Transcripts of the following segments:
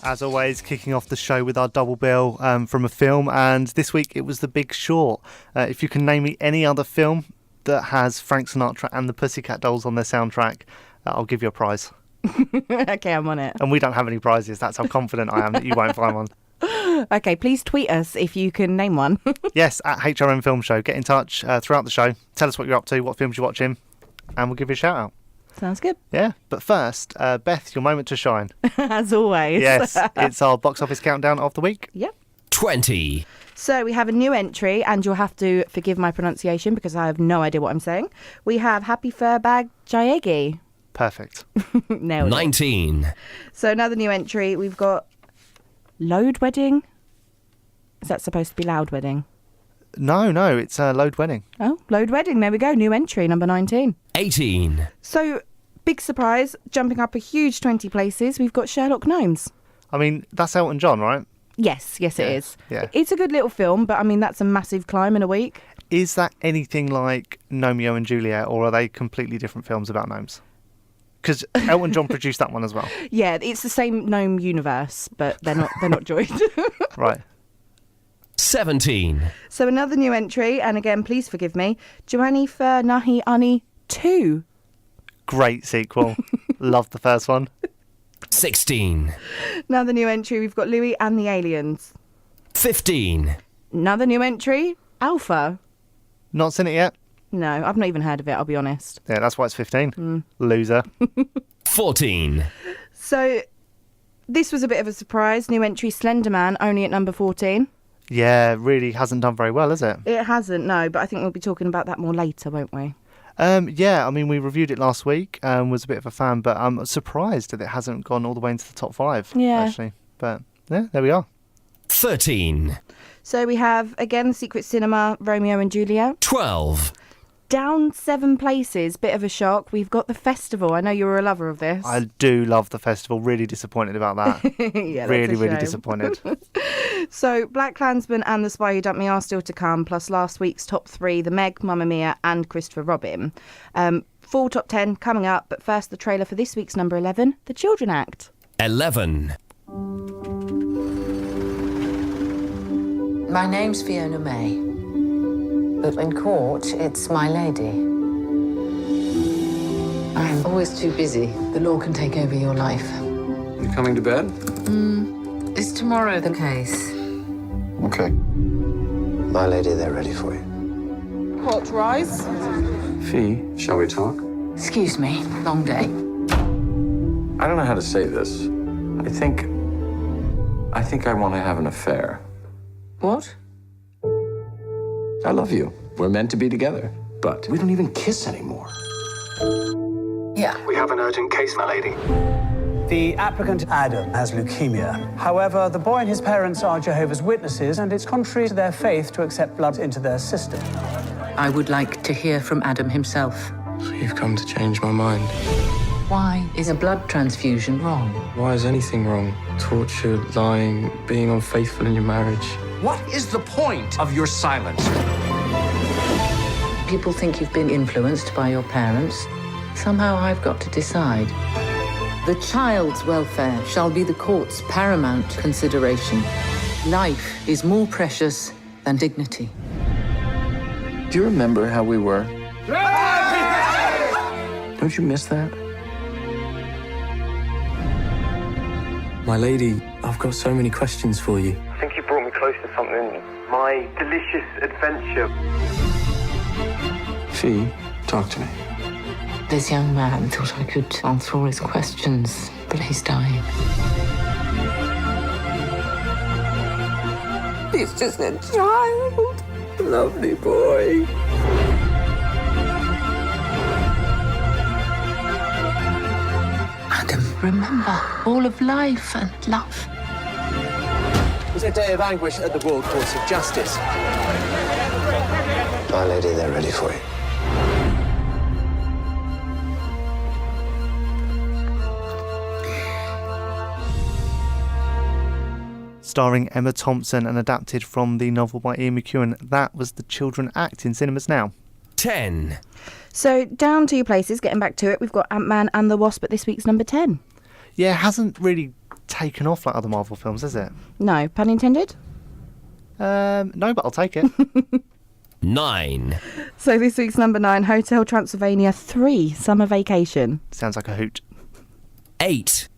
As always, kicking off the show with our double bill from a film, and this week it was The Big Short. If you can name me any other film that has Frank Sinatra and the Pussycat Dolls on their soundtrack, I'll give you a prize. Okay, I'm on it. And we don't have any prizes. That's how confident I am that you won't find one. Okay, please tweet us if you can name one. Yes, at HRM Film Show. Get in touch throughout the show. Tell us what you're up to, what films you're watching, and we'll give you a shout out. Sounds good. Yeah, but first, Beth, your moment to shine. As always. Yes, it's our box office countdown of the week. Yep. 20. So we have a new entry, and you'll have to forgive my pronunciation because I have no idea what I'm saying. We have Happy Furbag Jayegi. Perfect. Nailed it. 19. So another new entry, we've got Load Wedding. Is that supposed to be Loud Wedding? No, it's Load Wedding. Oh, Load Wedding. There we go. New entry, number 19. 18. So, big surprise, jumping up a huge 20 places, we've got Sherlock Gnomes. I mean, that's Elton John, right? Yes, it is. Yeah. It's a good little film, but I mean, that's a massive climb in a week. Is that anything like Romeo and Juliet, or are they completely different films about gnomes? Because Elton John produced that one as well. Yeah, it's the same gnome universe, but they're not joined. Right. 17. So another new entry, and again, please forgive me, Joanni Fer Nahi Ani 2. Great sequel. Loved the first one. 16. Another new entry, we've got Louis and the Aliens. 15. Another new entry, Alpha. Not seen it yet? No, I've not even heard of it, I'll be honest. Yeah, that's why it's 15. Loser. 14. So this was a bit of a surprise. New entry, Slender Man, only at number 14. Yeah, really hasn't done very well, has it? It hasn't, no, but I think we'll be talking about that more later, won't we? Yeah, I mean, we reviewed it last week, was a bit of a fan, but I'm surprised that it hasn't gone all the way into the top 5, actually. But, yeah, there we are. 13. So we have, again, Secret Cinema, Romeo and Juliet. 12. Down 7 places, bit of a shock. We've got The Festival. I know you were a lover of this. I do love The Festival. Really disappointed about that. Yeah, really disappointed. So Black Klansman and The Spy Who Dumped Me are still to come, plus last week's top 3, The Meg, Mamma Mia and Christopher Robin. Full top 10 coming up, but first the trailer for this week's number 11, The Children Act. 11. My name's Fiona May, but in court, it's my lady. I'm always too busy. The law can take over your life. You coming to bed? Is tomorrow the case? Okay. My lady, they're ready for you. Court rise. Fee, shall we talk? Excuse me, long day. I don't know how to say this. I think I want to have an affair. What? I love you. We're meant to be together. But we don't even kiss anymore. Yeah. We have an urgent case, my lady. The applicant, Adam, has leukemia. However, the boy and his parents are Jehovah's Witnesses, and it's contrary to their faith to accept blood into their system. I would like to hear from Adam himself. So you've come to change my mind. Why is a blood transfusion wrong? Why is anything wrong? Torture, lying, being unfaithful in your marriage. What is the point of your silence? People think you've been influenced by your parents. Somehow I've got to decide. The child's welfare shall be the court's paramount consideration. Life is more precious than dignity. Do you remember how we were? Don't you miss that? My lady, I've got so many questions for you. I think you brought me close to something. My delicious adventure. Fee, talk to me. This young man thought I could answer all his questions, but he's dying. He's just a child. Lovely boy. Adam, remember all of life and love. It's a day of anguish at the World Courts of Justice. My lady, they're ready for you. Starring Emma Thompson and adapted from the novel by Ian McEwan, that was The Children Act in cinemas now. 10. So down 2 places, getting back to it, we've got Ant-Man and the Wasp at this week's number 10. Yeah, hasn't really taken off like other Marvel films, has it? No, pun intended. No, but I'll take it. 9. So this week's number 9, Hotel Transylvania 3, Summer Vacation. Sounds like a hoot. 8.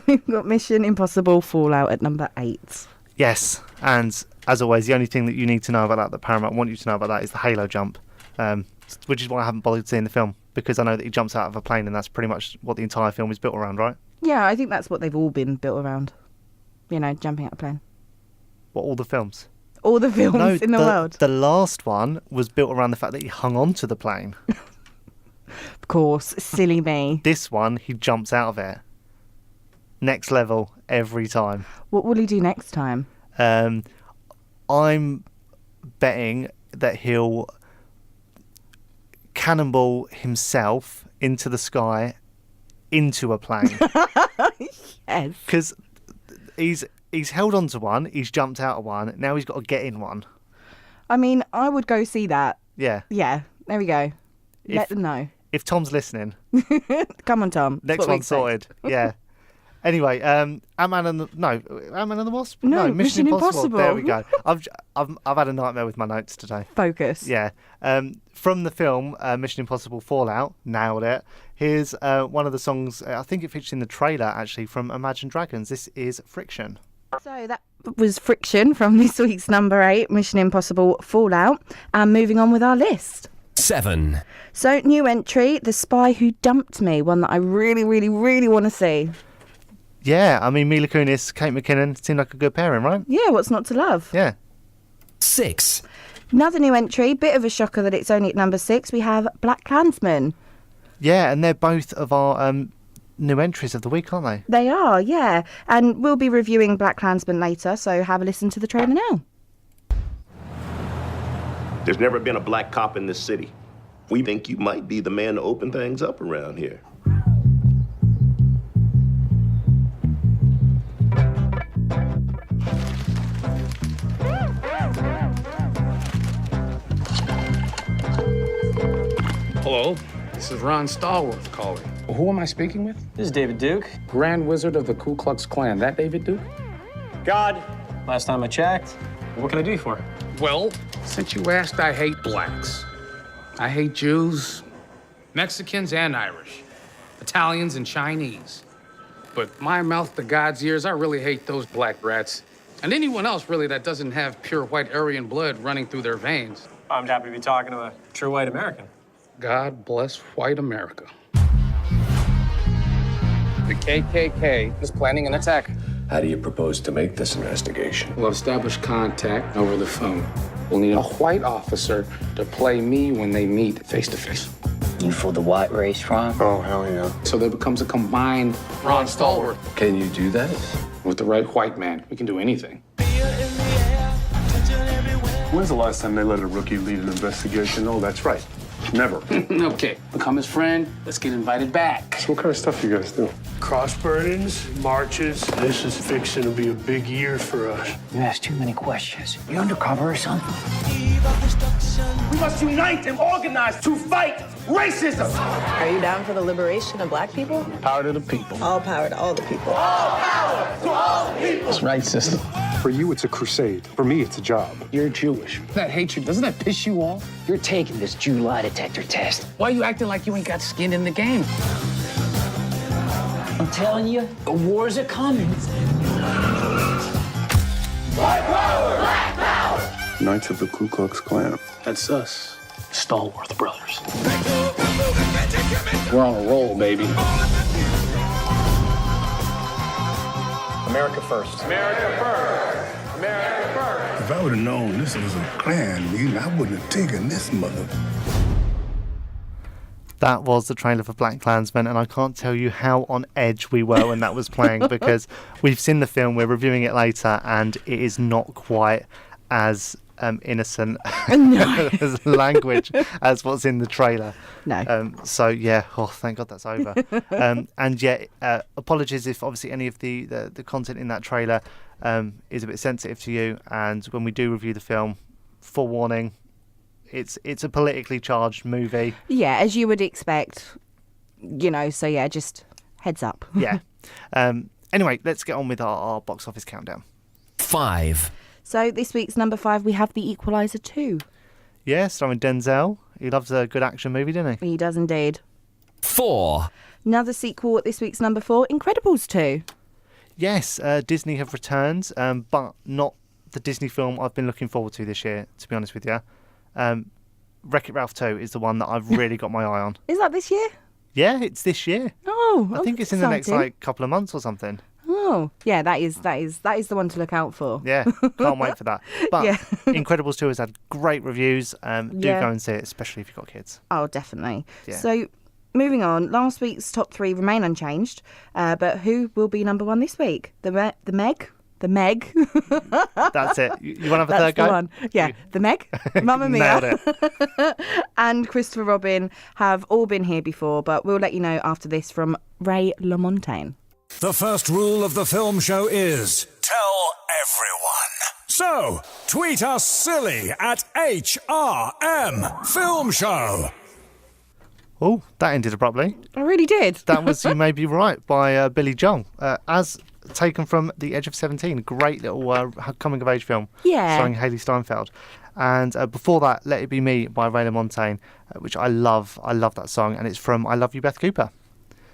We've got Mission Impossible Fallout at number 8. Yes, and as always, the only thing that you need to know about that Paramount want you to know about that, is the Halo jump, which is why I haven't bothered seeing the film, because I know that he jumps out of a plane, and that's pretty much what the entire film is built around, right? Yeah, I think that's what they've all been built around. You know, jumping out of a plane. What, all the films? All the films in the world. The last one was built around the fact that he hung onto the plane. Of course, silly me. This one, he jumps out of it. Next level every time. What will he do next time? I'm betting that he'll cannonball himself into the sky, into a plane. Yes. Because he's held onto one, he's jumped out of one, now he's got to get in one. I mean, I would go see that. Yeah. Yeah, there we go. Let them know. If Tom's listening. Come on, Tom. That's Next what we one expect. sorted. Yeah. Anyway, Ant-Man and the Wasp? No, Mission Mission Impossible. There we go. I've had a nightmare with my notes today. Focus. Yeah. From the film Mission Impossible Fallout, nailed it. Here's one of the songs, I think it featured in the trailer actually, from Imagine Dragons. This is Friction. So that was Friction from this week's number 8, Mission Impossible Fallout. And moving on with our list. 7. So, new entry, The Spy Who Dumped Me, one that I really, really, really want to see. Yeah, I mean, Mila Kunis, Kate McKinnon, seemed like a good pairing, right? Yeah, what's not to love? Yeah. 6. Another new entry, bit of a shocker that it's only at number 6, we have Black Klansman. Yeah, and they're both of our new entries of the week, aren't they? They are, yeah. And we'll be reviewing Black Klansman later, so have a listen to the trailer now. There's never been a black cop in this city. We think you might be the man to open things up around here. Hello, this is Ron Stallworth calling. Who am I speaking with? This is David Duke. Grand Wizard of the Ku Klux Klan. That David Duke? God, last time I checked. What can I do you for? Well, since you asked, I hate blacks. I hate Jews, Mexicans and Irish, Italians and Chinese. But my mouth to God's ears, I really hate those black rats. And anyone else, really, that doesn't have pure white Aryan blood running through their veins. I'm happy to be talking to a true white American. God bless white America. The KKK is planning an attack. How do you propose to make this investigation? We'll establish contact over the phone. We'll need a white officer to play me when they meet face to face. You for the white race, Ron? Oh, hell yeah. So there becomes a combined Ron Stallworth. Can you do that? With the right white man, we can do anything. When's the last time they let a rookie lead an investigation? Oh, that's right. Never. Okay, become his friend. Let's get invited back. So what kind of stuff you guys do? Cross burnings, marches. This is fixing to be a big year for us. You ask too many questions. You undercover or something? We must unite and organize to fight racism. Are you down for the liberation of black people? Power to the people. All power to all the people. All power to all the people. That's right, sister. For you, it's a crusade. For me, it's a job. You're Jewish. That hatred, doesn't that piss you off? You're taking this Jew lie detector test. Why are you acting like you ain't got skin in the game? I'm telling you, the wars are coming. White power! Black power! Knights of the Ku Klux Klan. That's us, Stallworth Brothers. We're on a roll, baby. America first. America first. America first. If I would have known this was a Klan meeting, I wouldn't have taken this mother. That was the trailer for Black Klansman, and I can't tell you how on edge we were when that was playing, because we've seen the film, we're reviewing it later, and it is not quite as innocent as language as what's in the trailer. No. So yeah, thank God that's over. And yet, apologies if obviously any of the content in that trailer is a bit sensitive to you, and when we do review the film, forewarning, it's a politically charged movie. Yeah, as you would expect, you know, so yeah, just heads up. Yeah. Anyway, let's get on with our box office countdown. 5. So this week's number 5, we have The Equalizer 2. Yeah, starring Denzel. He loves a good action movie, doesn't he? He does indeed. 4. Another sequel at this week's number 4, Incredibles 2. Yes, Disney have returned, but not the Disney film I've been looking forward to this year, to be honest with you. Wreck-It Ralph 2 is the one that I've really got my eye on. Is that this year? Yeah, it's this year. Oh, I think it's in the next couple of months or something. Oh, yeah, that is the one to look out for. Yeah, can't wait for that. But Yeah. Incredibles 2 has had great reviews. Do Yeah. go and see it, especially if you've got kids. Oh, definitely. Yeah. So, moving on, last week's top 3 remain unchanged, but who will be number 1 this week? The Meg? The Meg. That's it. You want to have a That's third go? the one. Yeah, The Meg, Mamma Mia, Nailed it. and Christopher Robin have all been here before, but we'll let you know after this from Ray LaMontagne. The first rule of the film show is tell everyone. So, tweet us silly at HRM Film Show. Oh, that ended abruptly. I really did. That was You May Be Right by Billy Joel, as taken from The Edge of 17, a great little coming-of-age film starring Hayley Steinfeld. And before that, Let It Be Me by Ray LaMontagne, which I love. I love that song, and it's from I Love You, Beth Cooper.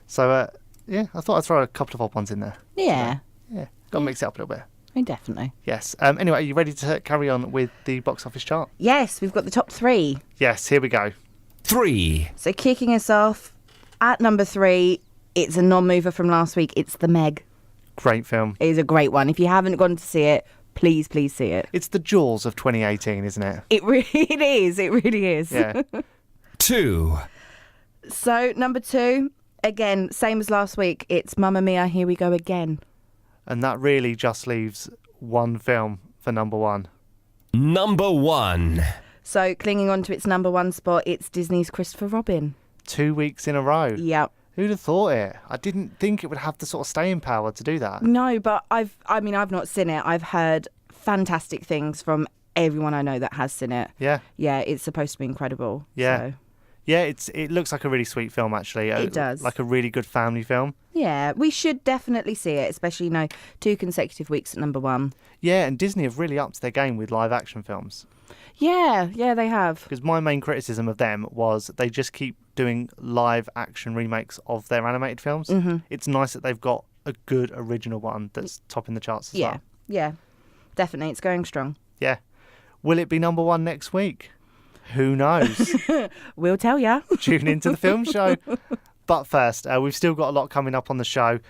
So, yeah, I thought I'd throw a couple of odd ones in there. Yeah. Yeah, got to mix it up a little bit. Definitely. Yes. Anyway, are you ready to carry on with the box office chart? Yes, we've got the top 3. Yes, here we go. 3. So kicking us off at number 3, it's a non-mover from last week. It's The Meg. Great film. It is a great one. If you haven't gone to see it, please see it. It's the Jaws of 2018, isn't it? It is. It really is. Yeah. 2. So number 2, again, same as last week. It's Mamma Mia, Here We Go Again. And that really just leaves one film for number 1. Number 1. So clinging on to its number 1 spot, it's Disney's Christopher Robin. 2 weeks in a row. Yep. Who'd have thought it? I didn't think it would have the sort of staying power to do that. No, but I've not seen it. I've heard fantastic things from everyone I know that has seen it. Yeah. Yeah, it's supposed to be incredible. Yeah. So. Yeah, it looks like a really sweet film, actually. It does. Like a really good family film. Yeah, we should definitely see it, especially, 2 consecutive weeks at number 1. Yeah, and Disney have really upped their game with live action films. Yeah, they have. Because my main criticism of them was they just keep doing live action remakes of their animated films. Mm-hmm. It's nice that they've got a good original one that's topping the charts as well. Yeah, definitely. It's going strong. Yeah. Will it be number 1 next week? Who knows? We'll tell ya. Tune into the film show. But first, we've still got a lot coming up on the show.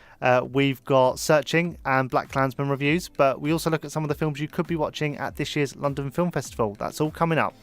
We've got Searching and Black Klansman reviews, but we also look at some of the films you could be watching at this year's London Film Festival. That's all coming up.